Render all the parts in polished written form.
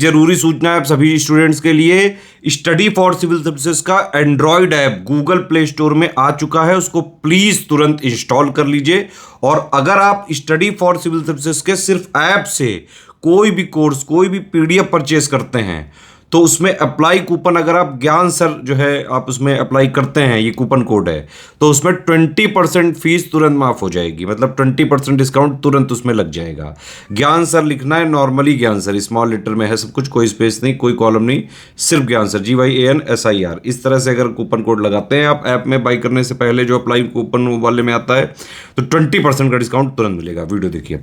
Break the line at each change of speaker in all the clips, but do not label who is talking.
जरूरी सूचना है आप सभी स्टूडेंट्स के लिए, स्टडी फॉर सिविल सर्विसेज का Android app Google play store में आ चुका है, उसको प्लीज तुरंत इंस्टॉल कर लीजिए। और अगर आप स्टडी फॉर सिविल सर्विसेज के सिर्फ ऐप से कोई भी कोर्स, कोई भी पीडीएफ परचेस करते हैं तो उसमें अप्लाई कूपन, अगर आप ज्ञान सर जो है आप उसमें अप्लाई करते हैं, ये कूपन कोड है, तो उसमें 20% फीस तुरंत माफ हो जाएगी, मतलब 20% डिस्काउंट तुरंत उसमें लग जाएगा। ज्ञान सर लिखना है, नॉर्मली ज्ञान सर स्मॉल लेटर में है सब कुछ, कोई स्पेस नहीं, कोई कॉलम नहीं, सिर्फ ज्ञान सर, GYANSIR। इस तरह से अगर कूपन कोड लगाते हैं आप ऐप में बाई करने से पहले, जो अप्लाई कूपन वाले में आता है, तो 20% का डिस्काउंट तुरंत मिलेगा। वीडियो देखिए।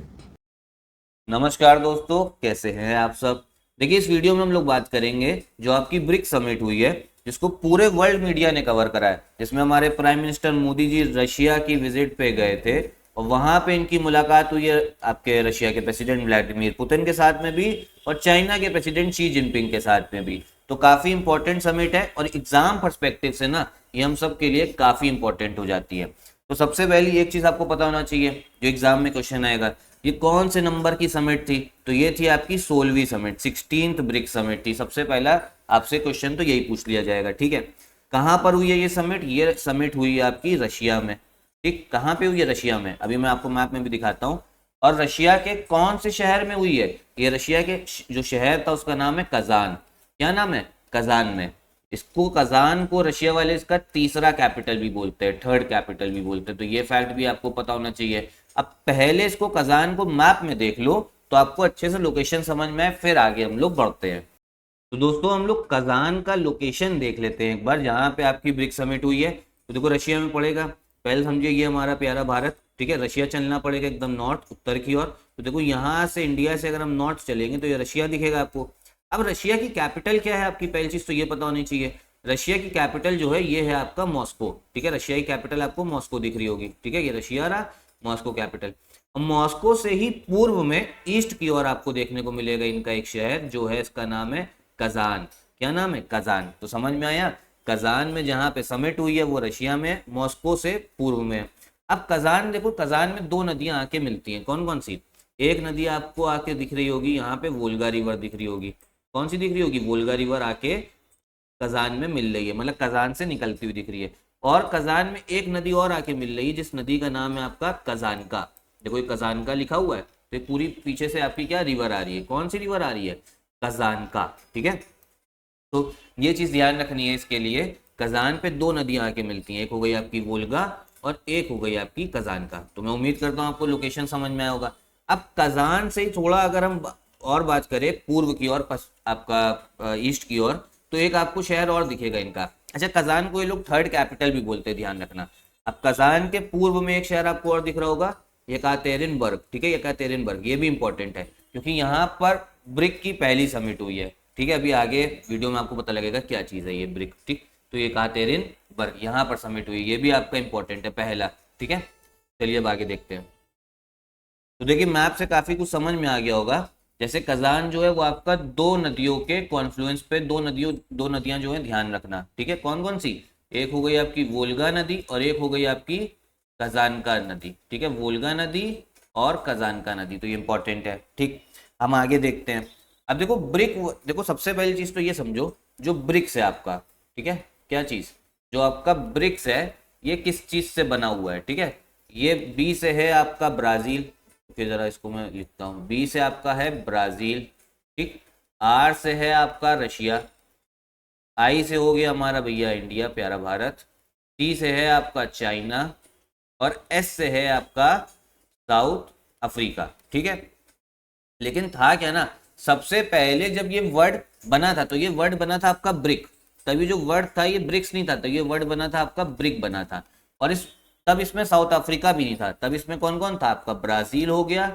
नमस्कार दोस्तों, कैसे हैं आप सब। देखिए, इस वीडियो में हम लोग बात करेंगे जो आपकी ब्रिक्स समिट हुई है, जिसको पूरे वर्ल्ड मीडिया ने कवर करा है, जिसमें हमारे prime minister Modi ji Russia की विजिट पे गए थे और वहां पे इनकी मुलाकात हुई है आपके रशिया के प्रेसिडेंट व्लादिमीर पुतिन के साथ में भी और चाइना के प्रेसिडेंट शी जिनपिंग के साथ में भी। तो काफी इंपॉर्टेंट समिट है और एग्जाम पर्सपेक्टिव से ना ये हम सब के लिए काफी इंपॉर्टेंट हो जाती है। तो सबसे पहली एक चीज आपको पता होना चाहिए, जो एग्जाम में क्वेश्चन आएगा, ये कौन से नंबर की समिट थी, तो ये थी आपकी 16वीं समिट, 16th ब्रिक्स समिट थी। सबसे पहला आपसे क्वेश्चन तो यही पूछ लिया जाएगा, ठीक है। कहाँ पर हुई है ये समिट? ये समिट हुई है आपकी रशिया में, ठीक। कहाँ पे हुई है? रशिया में। अभी मैं आपको मैप में भी दिखाता हूँ। और रशिया के कौन से शहर में हुई है? ये रशिया के जो शहर था उसका नाम है कजान। क्या नाम है? कजान में। इसको, कजान को रशिया वाले इसका तीसरा कैपिटल भी बोलते हैं, थर्ड कैपिटल भी बोलते हैं, तो ये फैक्ट भी आपको पता होना चाहिए। अब पहले इसको, कजान को मैप में देख लो तो आपको अच्छे से लोकेशन समझ में आए, फिर आगे हम लोग बढ़ते हैं। तो दोस्तों हम लोग कजान का लोकेशन देख लेते हैं एक बार, जहाँ पे आपकी ब्रिक्स समिट हुई है। तो देखो रशिया में पड़ेगा, पहले समझिए ये हमारा प्यारा भारत, ठीक है। रशिया चलना पड़ेगा एकदम नॉर्थ, उत्तर की ओर। तो देखो यहाँ से, इंडिया से अगर हम नॉर्थ चलेंगे तो ये रशिया दिखेगा आपको। अब रशिया की कैपिटल क्या है आपकी? पहली चीज तो ये पता होनी चाहिए, रशिया की कैपिटल जो है ये है आपका मॉस्को, ठीक है। रशिया की कैपिटल आपको मॉस्को दिख रही होगी, ठीक है। ये रशिया रहा, मॉस्को कैपिटल। मॉस्को से ही पूर्व में ईस्ट की ओर आपको देखने को मिलेगा इनका एक शहर, जो है इसका नाम है कजान। क्या नाम है? कजान। तो समझ में आया, कजान में जहां पे समिट हुई है वो रशिया में, मॉस्को से पूर्व में। अब कजान देखो, कजान में दो नदियां आके मिलती हैं, कौन कौन सी? एक नदी आपको आके दिख रही होगी यहाँ पे, वोल्गा रिवर दिख रही होगी। कौन सी दिख रही होगी? वोल्गा रिवर आके कजान में मिल रही है, मतलब कजान से निकलती हुई दिख रही है। और कजान में एक नदी और आके मिल रही है, जिस नदी का नाम है आपका कजान का। देखो ये कजान का लिखा हुआ है, तो ये पूरी पीछे से आपकी क्या रिवर आ रही है? कौन सी रिवर आ रही है? कजान का, ठीक है। तो ये चीज ध्यान रखनी है इसके लिए, कजान पे दो नदियां आके मिलती हैं, एक हो गई आपकी वोल्गा और एक हो गई आपकी कजान का। तो मैं उम्मीद करता हूँ आपको लोकेशन समझ में आया होगा। अब कजान से ही थोड़ा अगर हम और बात करें पूर्व की ओर, आपका ईस्ट की ओर, तो एक आपको शहर और दिखेगा इनका। अच्छा, कजान को ये लोग थर्ड कैपिटल भी बोलते हैं, ध्यान रखना। अब कजान के पूर्व में एक शहर आपको और दिख रहा होगा, येकातेरिनबर्ग, ठीक है। येकातेरिनबर्ग ये भी इंपॉर्टेंट है, क्योंकि यहाँ पर ब्रिक की पहली समिट हुई है, ठीक है। अभी आगे वीडियो में आपको पता लगेगा क्या चीज है ये ब्रिक, ठीक। तो येकातेरिनबर्ग यहाँ पर समिट हुई, ये भी आपका इंपॉर्टेंट है, पहला, ठीक है। चलिए अब आगे देखते हैं। तो देखिए मैप से काफी कुछ समझ में आ गया होगा। जैसे कजान जो है वो आपका दो नदियों के कॉन्फ्लुएंस पे, दो नदियां जो है ध्यान रखना, ठीक है। कौन कौन सी? एक हो गई आपकी वोल्गा नदी और एक हो गई आपकी कजान का नदी, ठीक है। वोल्गा नदी और कजान का नदी, तो ये इंपॉर्टेंट है, ठीक। हम आगे देखते हैं। अब देखो ब्रिक, देखो सबसे पहली चीज तो ये समझो, जो ब्रिक्स है आपका, ठीक है। क्या चीज? जो आपका ब्रिक्स है ये किस चीज से बना हुआ है, ठीक है। ये बी से है आपका ब्राजील, फिर जरा इसको मैं लिखता हूँ, बी से आपका है ब्राजील, ठीक। आर से है आपका रशिया, आई से हो गया हमारा भैया इंडिया, प्यारा भारत, टी से है आपका चाइना और एस से है आपका साउथ अफ्रीका, ठीक है। लेकिन था क्या ना, सबसे पहले जब ये वर्ड बना था, तो ये वर्ड बना था आपका ब्रिक। तभी जो वर्ड था ये ब्रिक्स नहीं था, तो ये वर्ड बना था आपका ब्रिक बना था। और तब इसमें साउथ अफ्रीका भी नहीं था, तब इसमें कौन कौन था? आपका ब्राजील हो गया,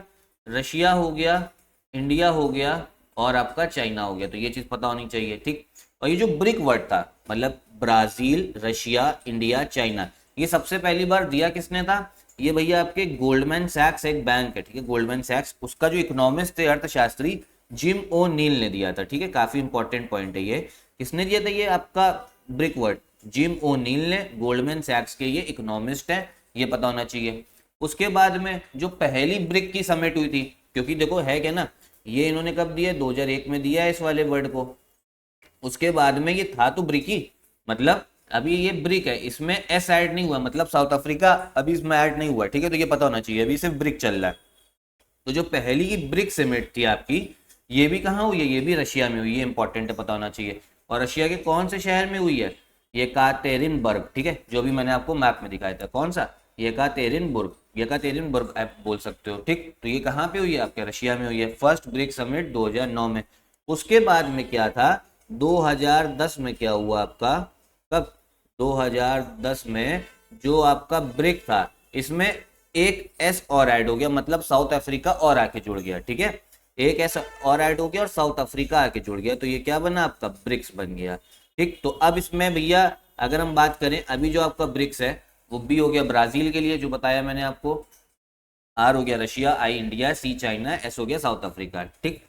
रशिया हो गया, इंडिया हो गया और आपका चाइना हो गया। तो ये चीज पता होनी चाहिए, ठीक। और ये जो ब्रिक वर्ड था, मतलब ब्राजील, रशिया, इंडिया, चाइना, ये सबसे पहली बार दिया किसने था? ये भैया आपके गोल्डमैन सैक्स एक बैंक है, ठीक है, गोल्डमैन सैक्स, उसका जो इकोनॉमिस्ट थे, अर्थशास्त्री, जिम ओ नील ने दिया था, ठीक है। काफी इंपॉर्टेंट पॉइंट है ये। किसने दिया था ये आपका ब्रिक वर्ड? जिम ओ नील ने, गोल्डमैन सैक्स के ये इकोनॉमिस्ट हैं, ये पता होना चाहिए। उसके बाद में जो पहली ब्रिक की समिट हुई थी, क्योंकि देखो है क्या ना, ये इन्होंने कब दिया है? 2001 में दिया है इस वाले वर्ड को। उसके बाद में ये था तो ब्रिक ही, मतलब अभी ये ब्रिक है, इसमें एस ऐड नहीं हुआ, मतलब साउथ अफ्रीका अभी इसमें ऐड नहीं हुआ, ठीक है। तो ये पता होना चाहिए, अभी सिर्फ ब्रिक चल रहा है। तो जो पहली की ब्रिक समिट थी आपकी, ये भी कहाँ हुई है? ये भी रशिया में हुई है, इंपॉर्टेंट है, पता होना चाहिए। और रशिया के कौन से शहर में हुई है? येकातेरिनबर्ग, ठीक है, जो भी मैंने आपको मैप में दिखाया था। कौन सा? येकातेरिनबुर्ग, येकातेरिनबर्ग आप बोल सकते हो, ठीक। तो ये कहाँ पे हुई है? आपके रशिया में हुई है, फर्स्ट ब्रिक समिट 2009 में। उसके बाद में क्या था? 2010 में क्या हुआ आपका? कब? 2010 में जो आपका ब्रिक था, इसमें एक एस और ऐड हो गया, मतलब साउथ अफ्रीका और आके जुड़ गया, ठीक है। एक एस और ऐड हो गया और साउथ अफ्रीका आके जुड़ गया, तो ये क्या बना? आपका ब्रिक्स बन गया, ठीक। तो अब इसमें भैया अगर हम बात करें, अभी जो आपका ब्रिक्स है वो बी हो गया ब्राजील के लिए, जो बताया मैंने आपको, आर हो गया रशिया, आई इंडिया, सी चाइना, एस हो गया साउथ अफ्रीका, ठीक।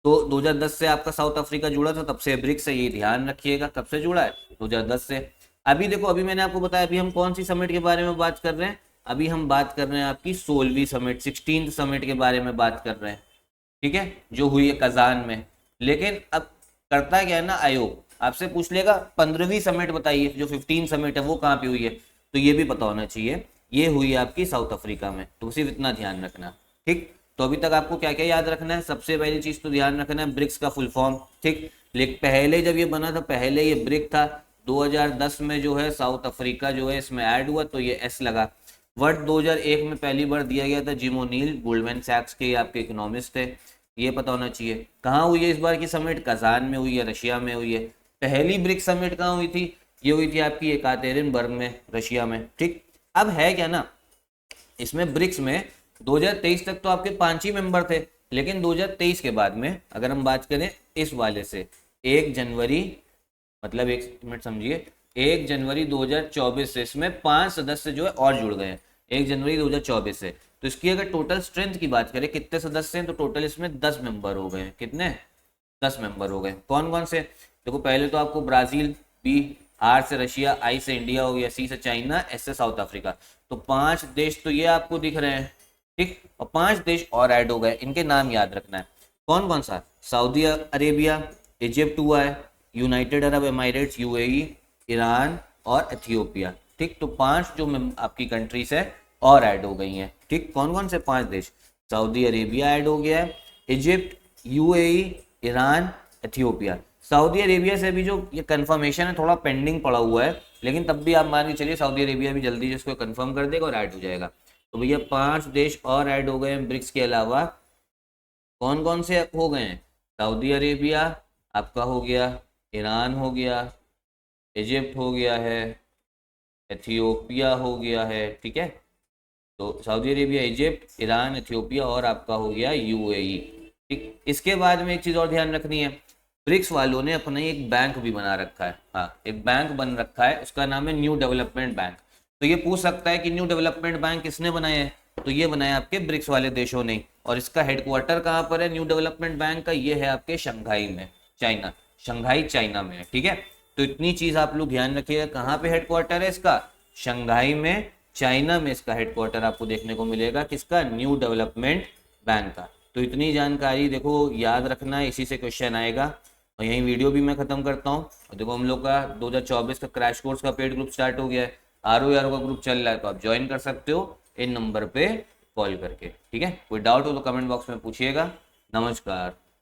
तो 2010 से आपका साउथ अफ्रीका जुड़ा था, तब से ब्रिक्स है, ये ध्यान रखिएगा। कब से जुड़ा है? 2010 से। अभी देखो, अभी मैंने आपको बताया, अभी हम कौन सी समिट के बारे में बात कर रहे हैं? अभी हम बात कर रहे हैं आपकी 16वीं समिट, 16th समिट के बारे में बात कर रहे हैं, ठीक है, जो हुई है कजान में। लेकिन अब करता क्या है ना, आयोग आपसे पूछ लेगा 15वीं समिट बताइए, जो 15 समिट है वो कहाँ पे हुई है, तो ये भी पता होना चाहिए, ये हुई है आपकी साउथ अफ्रीका में। तो सिर्फ इतना ध्यान रखना, ठीक। तो अभी तक आपको क्या क्या याद रखना है? सबसे पहली चीज तो ध्यान रखना है ब्रिक्स का फुल फॉर्म, ठीक। लेकिन पहले जब ये बना था, पहले ये ब्रिक था, 2010 में जो है साउथ अफ्रीका जो है इसमें ऐड हुआ, तो ये एस लगा। वर्ड 2001 में पहली बार दिया गया था, जिम ओनील गोल्डमैन सैक्स के आपके इकोनॉमिस्ट थे, ये पता होना चाहिए। कहाँ हुई है इस बार की समिट? कजान में हुई है, रशिया में हुई है। पहली ब्रिक्स समिट कहाँ हुई थी? ये हुई थी आपकी येकातेरिनबर्ग में, रशिया में, ठीक। अब है क्या ना, इसमें ब्रिक्स में 2023 तक तो आपके 5 ही मेंबर थे, लेकिन 2023 के बाद में अगर हम बात करें इस वाले से 1 जनवरी, मतलब एक मिनट समझिए, 1 जनवरी 2024 से इसमें 5 सदस्य जो है और जुड़ गए हैं, 1 जनवरी 2024 से। तो इसकी अगर टोटल स्ट्रेंथ की बात करें कितने सदस्य हैं, तो टोटल इसमें 10 मेंबर हो गए हैं। कितने? 10 मेंबर हो गए। कौन कौन से? देखो, पहले तो आपको ब्राजील, बी, आर से रशिया, आई से इंडिया हो गया, सी से चाइना, एस से साउथ अफ्रीका। तो 5 देश तो ये आपको दिख रहे हैं, ठीक। और 5 देश और ऐड हो गए, इनके नाम याद रखना है। कौन कौन सा? सऊदी अरेबिया, इजिप्ट हुआ है, United Arab Emirates UAE, Iran और इथियोपिया, ठीक। तो 5 जो आपकी कंट्रीज है और ऐड हो गई हैं, ठीक। कौन कौन से 5 देश? सऊदी अरेबिया ऐड हो गया है, Egypt, UAE, Iran, Ethiopia. Saudi Arabia से भी जो ये कंफर्मेशन है थोड़ा पेंडिंग पड़ा हुआ है, लेकिन तब भी आप मान के चलिए सऊदी अरेबिया भी जल्दी इसको कंफर्म कर देगा और ऐड हो जाएगा। तो भैया 5 देश और ऐड हो गए हैं ब्रिक्स के अलावा। कौन कौन से हो गए हैं? सऊदी अरेबिया आपका हो गया, ईरान हो गया, इजिप्ट हो गया है, एथियोपिया हो गया है, ठीक है। तो Saudi Arabia, Egypt, Iran, Ethiopia और आपका हो गया यूएई, ठीक। इसके बाद में एक चीज़ और ध्यान रखनी है, ब्रिक्स वालों ने अपना एक बैंक भी बना रखा है, हाँ, एक बैंक बन रखा है, उसका नाम है न्यू डेवलपमेंट बैंक। तो ये पूछ सकता है कि न्यू डेवलपमेंट बैंक किसने बनाया है, तो ये बनाया आपके ब्रिक्स वाले देशों ने। और इसका हेडक्वार्टर कहाँ पर है न्यू डेवलपमेंट बैंक का? ये है आपके शंघाई में, चाइना, शंघाई चाइना में है, ठीक है। तो इतनी चीज आप लोग ध्यान रखिएगा, कहाँ पे हेडक्वार्टर है इसका? शंघाई में, चाइना में इसका हेडक्वार्टर आपको देखने को मिलेगा, किसका? न्यू डेवलपमेंट बैंक का। तो इतनी जानकारी देखो याद रखना है, इसी से क्वेश्चन आएगा। और यही वीडियो भी मैं खत्म करता हूँ। और देखो, हम लोग का 2024 का क्रैश कोर्स का पेड ग्रुप स्टार्ट हो गया है, आरओ का ग्रुप चल रहा है, तो आप ज्वाइन कर सकते हो इन नंबर पे कॉल करके, ठीक है। कोई डाउट हो तो कमेंट बॉक्स में पूछिएगा। नमस्कार।